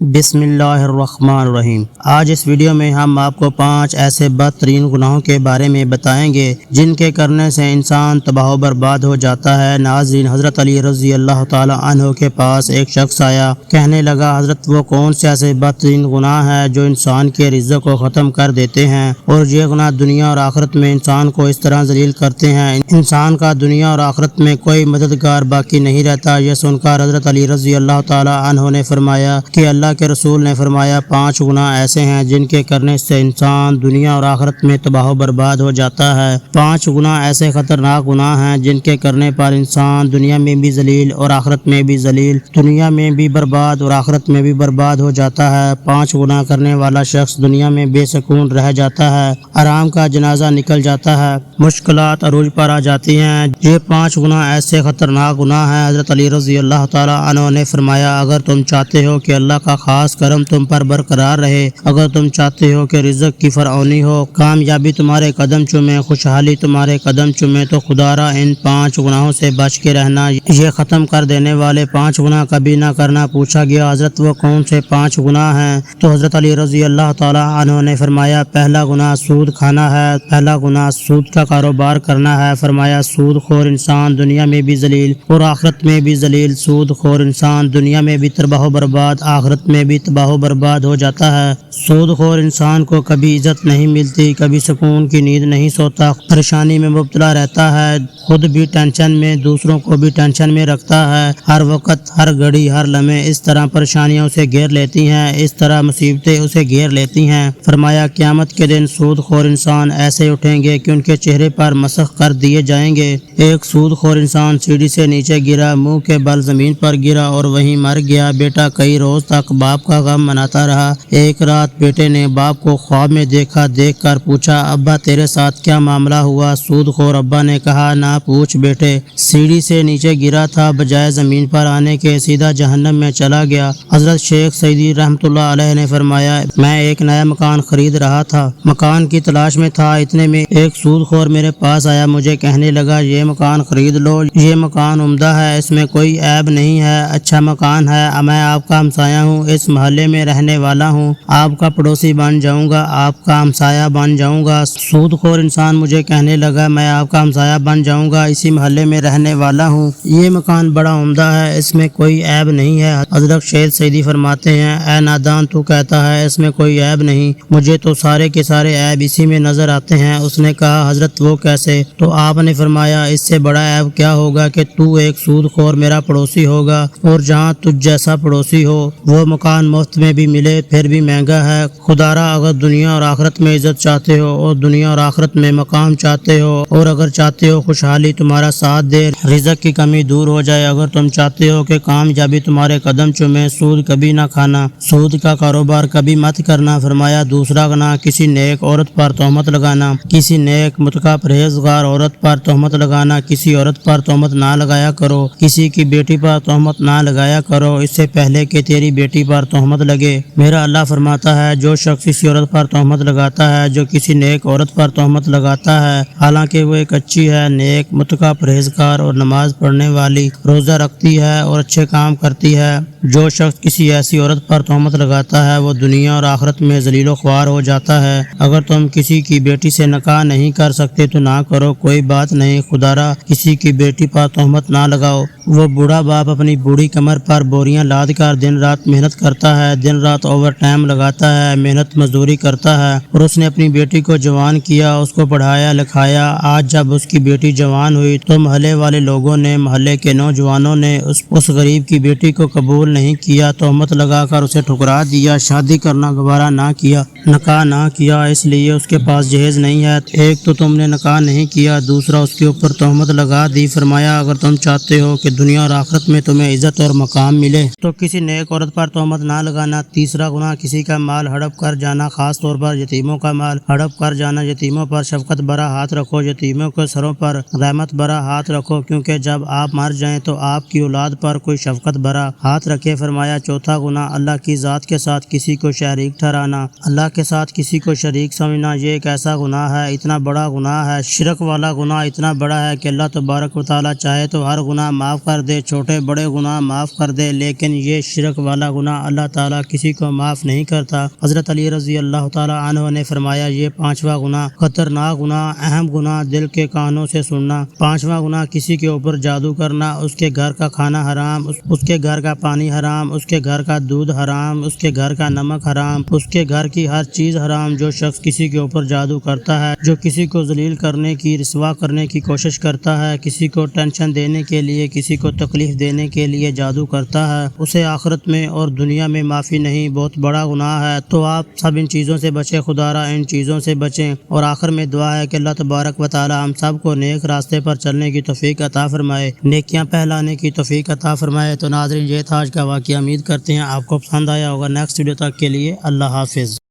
بسم اللہ الرحمن الرحیم۔ آج اس ویڈیو میں ہم آپ کو 5 ایسے بدترین گناہوں کے بارے میں بتائیں گے جن کے کرنے سے انسان تباہ و برباد ہو جاتا ہے۔ ناظرین، حضرت علی رضی اللہ تعالی عنہ کے پاس ایک شخص آیا، کہنے لگا حضرت وہ کون سے ایسے بدترین گناہ ہیں جو انسان کے رزق کو ختم کر دیتے ہیں، اور یہ گناہ دنیا اور آخرت میں انسان کو اس طرح ذلیل کرتے ہیں انسان کا دنیا اور آخرت میں کوئی مددگار باقی نہیں رہتا۔ یہ سن کر حضرت علی رضی اللہ تعالی عنہ نے فرمایا کہ اللہ کے رسول نے فرمایا 5 گناہ ایسے ہیں جن کے کرنے سے انسان دنیا اور آخرت میں تباہ و برباد ہو جاتا ہے۔ 5 گناہ ایسے خطرناک گناہ ہیں جن کے کرنے پر انسان دنیا میں بھی ذلیل اور آخرت میں بھی ذلیل، دنیا میں بھی برباد اور آخرت میں بھی برباد ہو جاتا ہے۔ 5 گناہ کرنے والا شخص دنیا میں بے سکون رہ جاتا ہے، آرام کا جنازہ نکل جاتا ہے، مشکلات عروج پر آ جاتی ہیں۔ یہ 5 گناہ ایسے خطرناک گناہ ہیں۔ حضرت علی رضی اللہ تعالی عنہ نے فرمایا اگر تم چاہتے ہو کہ اللہ کا خاص کرم تم پر برقرار رہے، اگر تم چاہتے ہو کہ رزق کی فراوانی ہو، کامیابی تمہارے قدم چومے، خوشحالی تمہارے قدم چومے، تو خدا را ان 5 گناہوں سے بچ کے رہنا۔ یہ ختم کر دینے والے 5 گناہ کبھی نہ کرنا۔ پوچھا گیا حضرت وہ کون سے 5 گناہ ہیں؟ تو حضرت علی رضی اللہ تعالی عنہ نے فرمایا پہلا گناہ سود کھانا ہے، پہلا گناہ سود کا کاروبار کرنا ہے۔ فرمایا سود خور انسان دنیا میں بھی ذلیل اور آخرت میں بھی ذلیل، سود خور انسان دنیا میں بھی تباہ و برباد، آخرت میں بھی تباہ و برباد ہو جاتا ہے۔ سود خور انسان کو کبھی عزت نہیں ملتی، کبھی سکون کی نیند نہیں سوتا، پریشانی میں مبتلا رہتا ہے، خود بھی ٹینشن میں، دوسروں کو بھی ٹینشن میں رکھتا ہے، ہر وقت، ہر گھڑی، ہر لمحے اس طرح پریشانیاں اسے گھیر لیتی ہیں، اس طرح مصیبتیں اسے گھیر لیتی ہیں۔ فرمایا قیامت کے دن سود خور انسان ایسے اٹھیں گے کہ ان کے چہرے پر مسخ کر دیے جائیں گے۔ ایک سود خور انسان سیڑھی سے نیچے گرا، منہ کے بل زمین پر گرا اور وہیں مر گیا۔ بیٹا کئی روز تک باپ کا غم مناتا رہا۔ ایک رات بیٹے نے باپ کو خواب میں دیکھا، دیکھ کر پوچھا ابا تیرے ساتھ کیا معاملہ ہوا؟ سود خور ابا نے کہا نہ پوچھ بیٹے، سیڑھی سے نیچے گرا تھا، بجائے زمین پر آنے کے سیدھا جہنم میں چلا گیا۔ حضرت شیخ سعدی رحمۃ اللہ علیہ نے فرمایا میں ایک نیا مکان خرید رہا تھا، مکان کی تلاش میں تھا، اتنے میں ایک سود خور میرے پاس آیا، مجھے کہنے لگا یہ مکان خرید لو، یہ مکان عمدہ ہے، اس میں کوئی عیب نہیں ہے، اچھا مکان ہے، میں آپ کا ہمسایہ ہوں، اس محلے میں رہنے والا ہوں، آپ کا پڑوسی بن جاؤں گا، آپ کا ہمسایہ بن جاؤں گا۔ سود خور انسان مجھے کہنے لگا میں آپ کا ہمسایہ بن جاؤں گا، اسی محلے میں رہنے والا ہوں، یہ مکان بڑا عمدہ ہے، اس میں کوئی عیب نہیں ہے۔ حضرت شیخ سعدی فرماتے ہیں اے نادان تو کہتا ہے اس میں کوئی عیب نہیں، مجھے تو سارے کے سارے عیب اسی میں نظر آتے ہیں۔ اس نے کہا حضرت وہ کیسے؟ تو آپ نے فرمایا اس سے بڑا عیب کیا ہوگا کہ تو ایک سود خور میرا پڑوسی ہوگا، اور جہاں تجھ جیسا پڑوسی ہو وہ مکان مفت میں بھی ملے پھر بھی مہنگا ہے۔ خدا را اگر دنیا اور آخرت میں عزت چاہتے ہو اور دنیا اور آخرت میں مقام چاہتے ہو، اور اگر چاہتے ہو خوشحالی تمہارا ساتھ دے، رزق کی کمی دور ہو جائے، اگر تم چاہتے ہو کہ کامیابی تمہارے قدم چومے، سود کبھی نہ کھانا، سود کا کاروبار کبھی مت کرنا۔ فرمایا دوسرا گناہ کسی نیک عورت پر تہمت لگانا، کسی نیک متقی پرہیزگار عورت پر تہمت لگانا، کسی عورت پر تہمت نہ لگایا کرو، کسی کی بیٹی پر تہمت نہ لگایا کرو اس سے پہلے کہ تیری بیٹی پر تہمت لگے۔ میرا اللہ فرماتا ہے جو شخص کسی عورت پر تہمت لگاتا ہے، جو کسی نیک عورت پر تہمت لگاتا ہے، حالانکہ وہ ایک اچھی ہے، نیک متقی پرہیزگار اور نماز پڑھنے والی، روزہ رکھتی ہے اور اچھے کام کرتی ہے، جو شخص کسی ایسی عورت پر تہمت لگاتا ہے وہ دنیا اور آخرت میں ذلیل و خوار ہو جاتا ہے۔ اگر تم کسی کی بیٹی سے نکاح نہیں کر سکتے تو نہ کرو، کوئی بات نہیں، خدا را کسی کی بیٹی پر تہمت نہ لگاؤ۔ وہ بوڑھا باپ اپنی بوڑھی کمر پر بوریاں لاد کر دن رات محنت کرتا ہے، دن رات اوور ٹائم لگاتا ہے، محنت مزدوری کرتا ہے، اور اس نے اپنی بیٹی کو جوان کیا، اس کو پڑھایا لکھایا۔ آج جب اس کی بیٹی جوان ہوئی تو محلے والے لوگوں نے، محلے کے نوجوانوں نے اس غریب کی بیٹی کو قبول نہیں کیا، تہمت لگا کر اسے ٹھکرا دیا، شادی کرنا گوارا نہ کیا، نکاح نہ کیا، اس لیے اس کے پاس جہیز نہیں ہے۔ ایک تو تم نے نکاح نہیں کیا، دوسرا اس کے اوپر تہمت لگا دی۔ فرمایا اگر تم چاہتے ہو کہ دنیا اور آخرت میں تمہیں عزت اور مقام ملے تو کسی نیک عورت پر تہمت نہ لگانا۔ تیسرا گناہ کسی کا مال ہڑپ کر جانا، خاص طور پر یتیموں کا مال ہڑپ کر جانا۔ یتیموں پر شفقت برا ہاتھ رکھو، یتیموں کے سروں پر رحمت برا ہاتھ رکھو، کیونکہ جب آپ مر جائیں تو آپ کی اولاد پر کوئی شفقت برا ہاتھ رکھے کے فرمایا چوتھا گناہ اللہ کی ذات کے ساتھ کسی کو شریک ٹھہرانا، اللہ کے ساتھ کسی کو شریک سمجھنا، یہ ایک ایسا گناہ ہے، اتنا بڑا گناہ ہے، شرک والا گناہ اتنا بڑا ہے کہ اللہ تبارک و تعالیٰ چاہے تو ہر گناہ معاف کر دے، چھوٹے بڑے گناہ معاف کر دے، لیکن یہ شرک والا گناہ اللہ تعالیٰ کسی کو معاف نہیں کرتا۔ حضرت علی رضی اللہ تعالیٰ عنہ نے فرمایا یہ پانچواں گناہ خطرناک گناہ، اہم گناہ، دل کے کانوں سے سننا۔ پانچواں گناہ کسی کے اوپر جادو کرنا، اس کے گھر کا کھانا حرام، اس کے گھر کا پانی حرام، اس کے گھر کا دودھ حرام، اس کے گھر کا نمک حرام، اس کے گھر کی ہر چیز حرام۔ جو شخص کسی کے اوپر جادو کرتا ہے، جو کسی کو ذلیل کرنے کی، رسوا کرنے کی کوشش کرتا ہے، کسی کو ٹینشن دینے کے لیے، کسی کو تکلیف دینے کے لیے جادو کرتا ہے، اسے آخرت میں اور دنیا میں معافی نہیں، بہت بڑا گناہ ہے۔ تو آپ سب ان چیزوں سے بچیں، خدا را ان چیزوں سے بچیں۔ اور آخر میں دعا ہے کہ اللہ تبارک و تعالی ہم سب کو نیک راستے پر چلنے کی توفیق عطا فرمائے، نیکیاں پھیلانے کی توفیق عطا فرمائے۔ تو ناظرین یہ تھا آج کا واقعہ، امید کرتے ہیں آپ کو پسند آیا ہوگا۔ نیکسٹ ویڈیو تک کے لیے اللہ حافظ۔